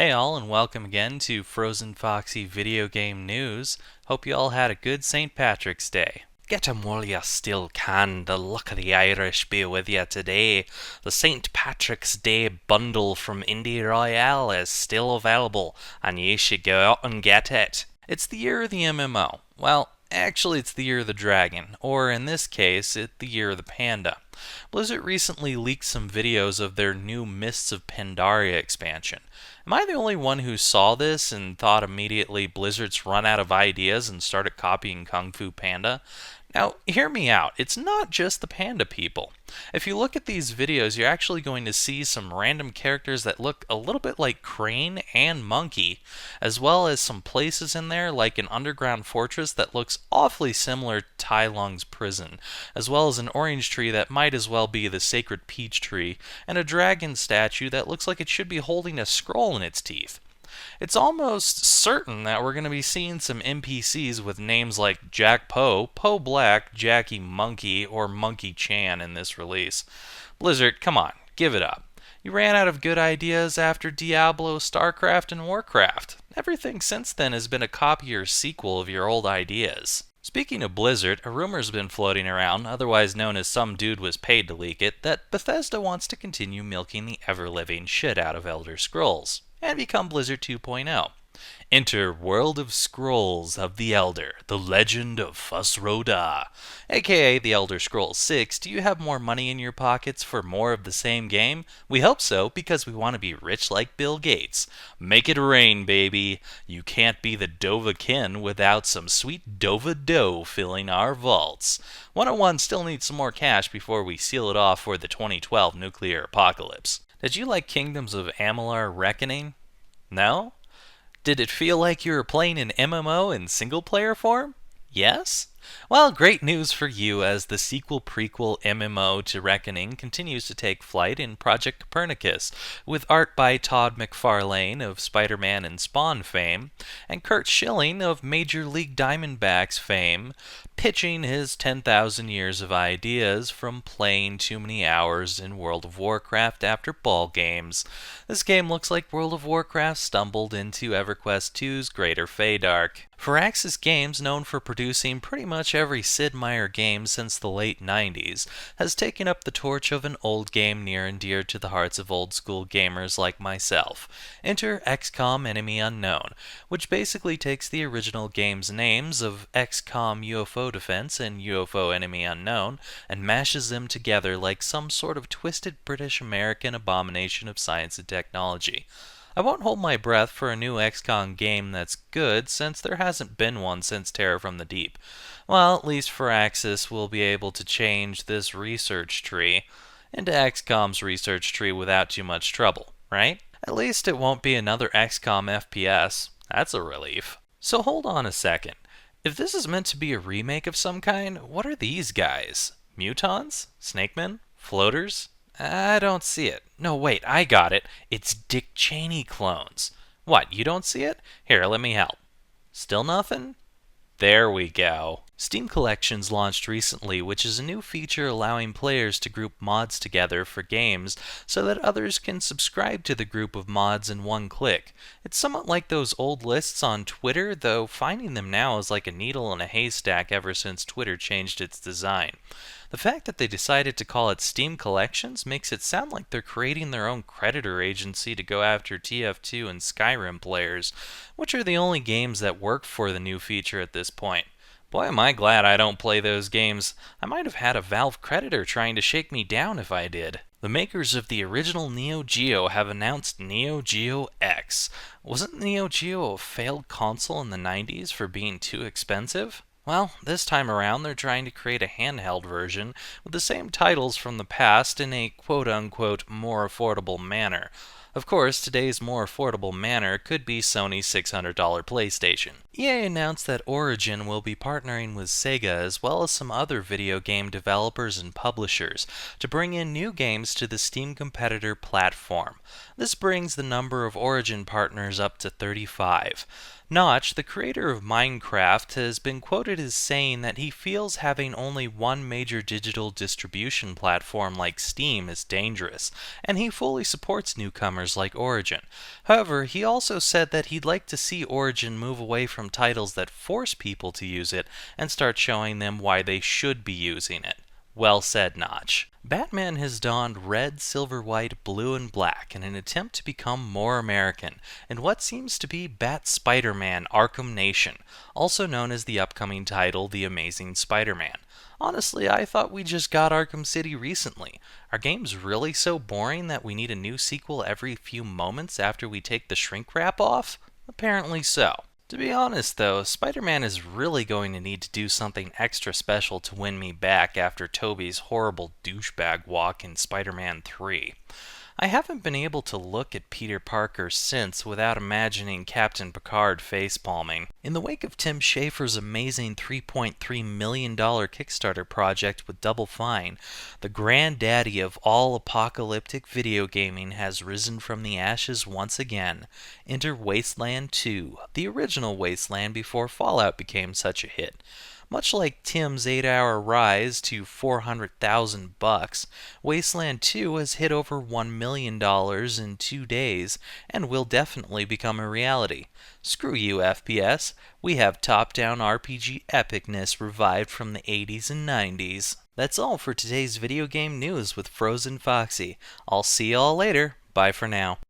Hey all, and welcome again to FrozenFoxy Video Game News. Hope you all had a good St. Patrick's Day. Get 'em while you still can. The luck of the Irish be with you today. The St. Patrick's Day bundle from Indie Royale is still available, and you should go out and get it. It's the year of the MMO. Well, actually it's the year of the dragon, or in this case, it's the year of the panda. Blizzard recently leaked some videos of their new Mists of Pandaria expansion. Am I the only one who saw this and thought immediately Blizzard's run out of ideas and started copying Kung Fu Panda? Now, hear me out. It's not just the panda people. If you look at these videos, you're actually going to see some random characters that look a little bit like Crane and Monkey, as well as some places in there like an underground fortress that looks awfully similar to Tai Lung's prison, as well as an orange tree that might as well be the sacred peach tree, and a dragon statue that looks like it should be holding a scroll in its teeth. It's almost certain that we're going to be seeing some NPCs with names like Jack Poe, Poe Black, Jackie Monkey, or Monkey Chan in this release. Blizzard, come on, give it up. You ran out of good ideas after Diablo, StarCraft, and Warcraft. Everything since then has been a copy or sequel of your old ideas. Speaking of Blizzard, a rumor's been floating around, otherwise known as some dude was paid to leak it, that Bethesda wants to continue milking the ever-living shit out of Elder Scrolls and become Blizzard 2.0. Enter World of Scrolls of the Elder, the Legend of Fusroda, aka The Elder Scrolls 6. Do you have more money in your pockets for more of the same game? We hope so, because we want to be rich like Bill Gates. Make it rain, baby. You can't be the Dovahkiin without some sweet Dova dough filling our vaults. 101 still needs some more cash before we seal it off for the 2012 nuclear apocalypse. Did you like Kingdoms of Amalur Reckoning? No? Did it feel like you were playing an MMO in single-player form? Yes? Well, great news for you, as the sequel-prequel MMO to Reckoning continues to take flight in Project Copernicus, with art by Todd McFarlane of SpiderMan and Spawn fame, and Kurt Schilling of Major League Diamondbacks fame, pitching his 10,000 years of ideas from playing too many hours in World of Warcraft after ball games. This game looks like World of Warcraft stumbled into EverQuest 2's Greater Feydark. Firaxis Games, known for producing pretty much every Sid Meier game since the late 90s, has taken up the torch of an old game near and dear to the hearts of old-school gamers like myself. Enter XCOM Enemy Unknown, which basically takes the original game's names of XCOM UFO Defense and UFO Enemy Unknown and mashes them together like some sort of twisted British-American abomination of science and technology. I won't hold my breath for a new XCOM game that's good, since there hasn't been one since Terror from the Deep. Well, at least Firaxis will be able to change this research tree into XCOM's research tree without too much trouble, right? At least it won't be another XCOM FPS. That's a relief. So hold on a second. If this is meant to be a remake of some kind, what are these guys? Mutons? Snakemen? Floaters? I don't see it. No, wait, I got it. It's Dick Cheney clones. What, you don't see it? Here, let me help. Still nothing? There we go. Steam Collections launched recently, which is a new feature allowing players to group mods together for games so that others can subscribe to the group of mods in one click. It's somewhat like those old lists on Twitter, though finding them now is like a needle in a haystack ever since Twitter changed its design. The fact that they decided to call it Steam Collections makes it sound like they're creating their own creditor agency to go after TF2 and Skyrim players, which are the only games that work for the new feature at this point. Boy, am I glad I don't play those games. I might have had a Valve creditor trying to shake me down if I did. The makers of the original Neo Geo have announced Neo Geo X. Wasn't Neo Geo a failed console in the 90s for being too expensive? Well, this time around they're trying to create a handheld version with the same titles from the past in a quote-unquote more affordable manner. Of course, today's more affordable manner could be Sony's $600 PlayStation. EA announced that Origin will be partnering with Sega as well as some other video game developers and publishers to bring in new games to the Steam competitor platform. This brings the number of Origin partners up to 35. Notch, the creator of Minecraft, has been quoted as saying that he feels having only one major digital distribution platform like Steam is dangerous, and he fully supports newcomers like Origin. However, he also said that he'd like to see Origin move away from titles that force people to use it and start showing them why they should be using it. Well said, Notch. Batman has donned red, silver, white, blue, and black in an attempt to become more American in what seems to be SpiderMan Arkham Nation, also known as the upcoming title The Amazing Spider-Man. Honestly, I thought we just got Arkham City recently. Are games really so boring that we need a new sequel every few moments after we take the shrink wrap off? Apparently so. To be honest though, Spider-Man is really going to need to do something extra special to win me back after Tobey's horrible douchebag walk in Spider-Man 3. I haven't been able to look at Peter Parker since without imagining Captain Picard facepalming. In the wake of Tim Schafer's amazing $3.3 million Kickstarter project with Double Fine, the granddaddy of all apocalyptic video gaming has risen from the ashes once again. Enter Wasteland II, the original Wasteland before Fallout became such a hit. Much like Tim's 8-hour rise to $400,000, Wasteland 2 has hit over $1 million in 2 days and will definitely become a reality. Screw you, FPS. We have top-down RPG epicness revived from the 80s and 90s. That's all for today's video game news with FrozenFoxy. I'll see y'all later. Bye for now.